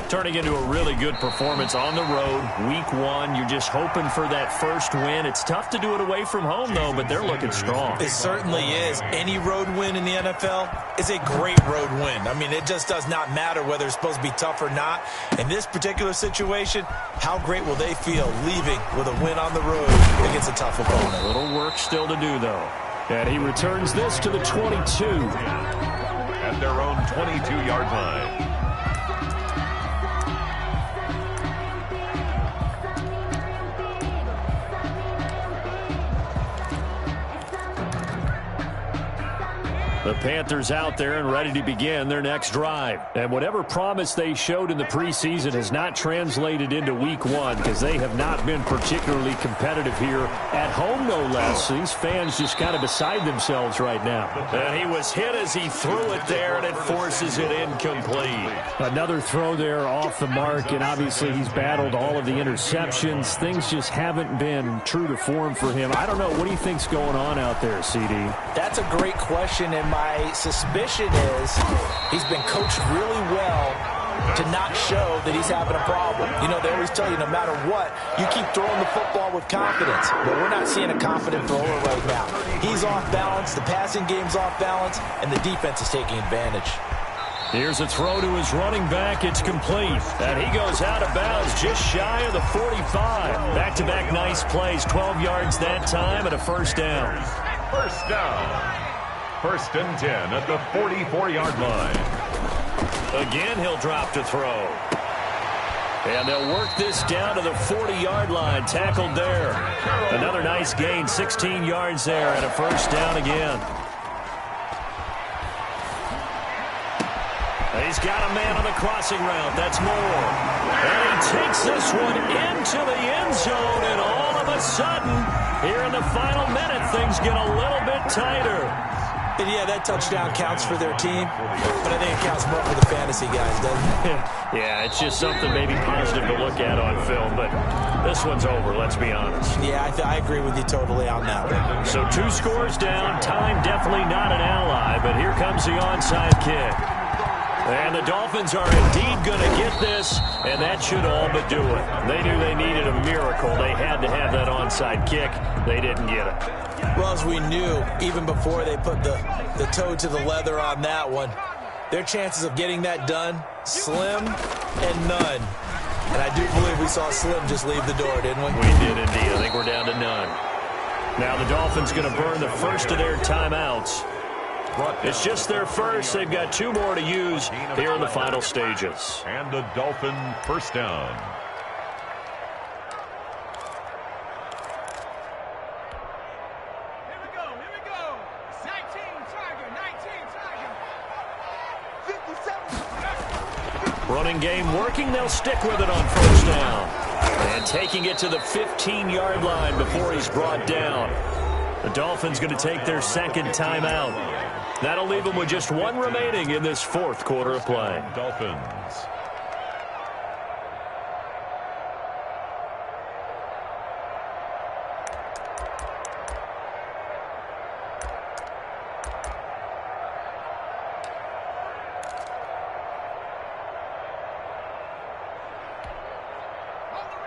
Turning into a really good performance on the road. Week 1, you're just hoping for that first win. It's tough to do it away from home, though, but they're looking strong. It certainly is. Any road win in the NFL is a great road win. I mean, it just does not matter whether it's supposed to be tough or not. In this particular situation, how great will they feel leaving with a win on the road against a tough opponent? A little work still to do, though. And he returns this to the 22. At their own 22-yard line. The Panthers out there and ready to begin their next drive. And whatever promise they showed in the preseason has not translated into week one because they have not been particularly competitive here at home, no less. These fans just kind of beside themselves right now. And he was hit as he threw it there, and it forces it incomplete. Another throw there off the mark, and obviously he's battled all of the interceptions. Things just haven't been true to form for him. I don't know. What do you think's going on out there, CD? That's a great question, and my suspicion is he's been coached really well to not show that he's having a problem. You know, they always tell you no matter what, you keep throwing the football with confidence. But we're not seeing a confident thrower right now. He's off balance, the passing game's off balance, and the defense is taking advantage. Here's a throw to his running back. It's complete. And he goes out of bounds just shy of the 45. Back-to-back nice plays. 12 yards that time and a first down. First down. First and 10 at the 44-yard line. Again, he'll drop to throw. And they'll work this down to the 40-yard line. Tackled there. Another nice gain. 16 yards there and a first down again. He's got a man on the crossing route. That's Moore. And he takes this one into the end zone. And all of a sudden, here in the final minute, things get a little bit tighter. And yeah, that touchdown counts for their team, but I think it counts more for the fantasy guys, doesn't it? Yeah, it's just something maybe positive to look at on film, but this one's over, let's be honest. Yeah, I agree with you totally on that one. So 2 scores down, time definitely not an ally, but here comes the onside kick. And the Dolphins are indeed going to get this, and that should all but do it. They knew they needed a miracle. They had to have that onside kick. They didn't get it. Well, as we knew, even before they put the toe to the leather on that one, their chances of getting that done, slim and none. And I do believe we saw Slim just leave the door, didn't we? We did indeed. I think we're down to none. Now the Dolphins going to burn the first of their timeouts. It's just their first. They've got 2 more to use here in the final stages. And a Dolphin first down. Here we go. 19 Tiger. 57. Running game working. They'll stick with it on first down. And taking it to the 15-yard line before he's brought down. The Dolphins going to take their second timeout. That'll leave them with just 1 remaining in this 4th quarter of play. Dolphins.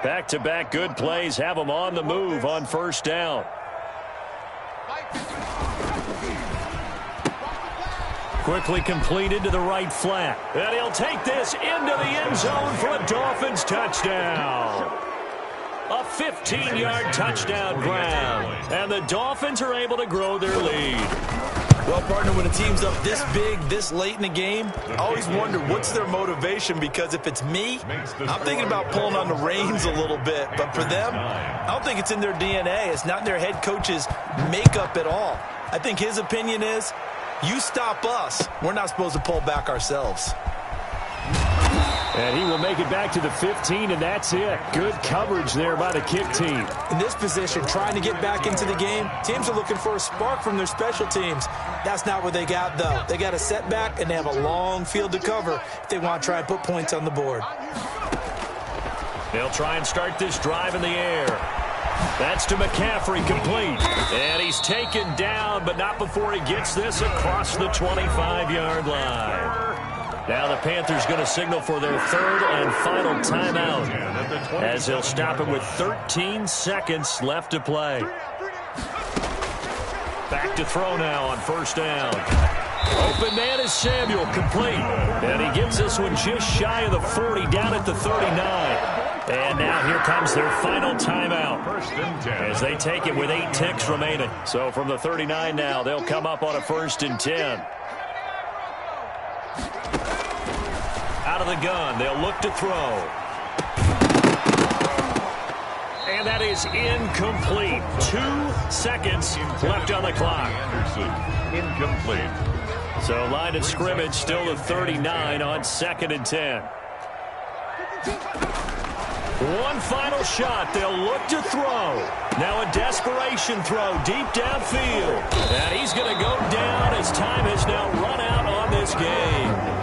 Back-to-back good plays have them on the move on first down. Quickly completed to the right flat. And he'll take this into the end zone for a Dolphins touchdown. A 15-yard touchdown grab. And the Dolphins are able to grow their lead. Well, partner, when a team's up this big, this late in the game, I always wonder what's their motivation, because if it's me, I'm thinking about pulling on the reins a little bit. But for them, I don't think it's in their DNA. It's not in their head coach's makeup at all. I think his opinion is, you stop us, we're not supposed to pull back ourselves. And he will make it back to the 15, and that's it. Good coverage there by the kick team. In this position, trying to get back into the game, teams are looking for a spark from their special teams. That's not what they got, though. They got a setback, and they have a long field to cover if they want to try and put points on the board. They'll try and start this drive in the air. That's to McCaffrey, complete. And he's taken down, but not before he gets this across the 25-yard line. Now the Panthers going to signal for their 3rd and final timeout, as they'll stop it with 13 seconds left to play. Back to throw now on first down. Open man is Samuel, complete. And he gets this one just shy of the 40, down at the 39. And now here comes their final timeout as they take it with 8 ticks remaining. So from the 39 now, they'll come up on a 1st and 10. Out of the gun, they'll look to throw. And that is incomplete. 2 seconds left on the clock. Anderson, incomplete. So line of scrimmage still to 39 on 2nd and 10. One final shot. They'll look to throw. Now a desperation throw deep downfield. And he's going to go down as time has now run out on this game.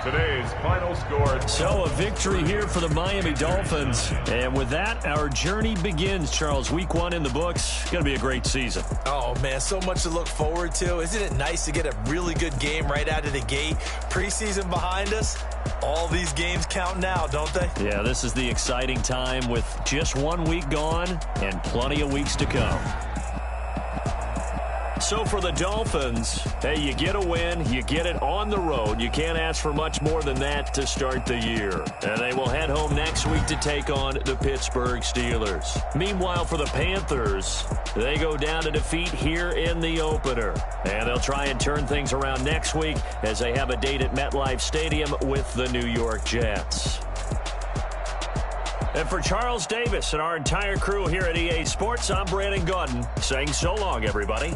Today's final score. So a victory here for the Miami Dolphins. And with that, our journey begins, Charles. Week 1 in the books. Going to be a great season. Oh, man, so much to look forward to. Isn't it nice to get a really good game right out of the gate? Preseason behind us. All these games count now, don't they? Yeah, this is the exciting time with just 1 week gone and plenty of weeks to come. So for the Dolphins, hey, you get a win, you get it on the road. You can't ask for much more than that to start the year. And they will head home next week to take on the Pittsburgh Steelers. Meanwhile, for the Panthers, they go down to defeat here in the opener. And they'll try and turn things around next week as they have a date at MetLife Stadium with the New York Jets. And for Charles Davis and our entire crew here at EA Sports, I'm Brandon Gaudin saying so long, everybody.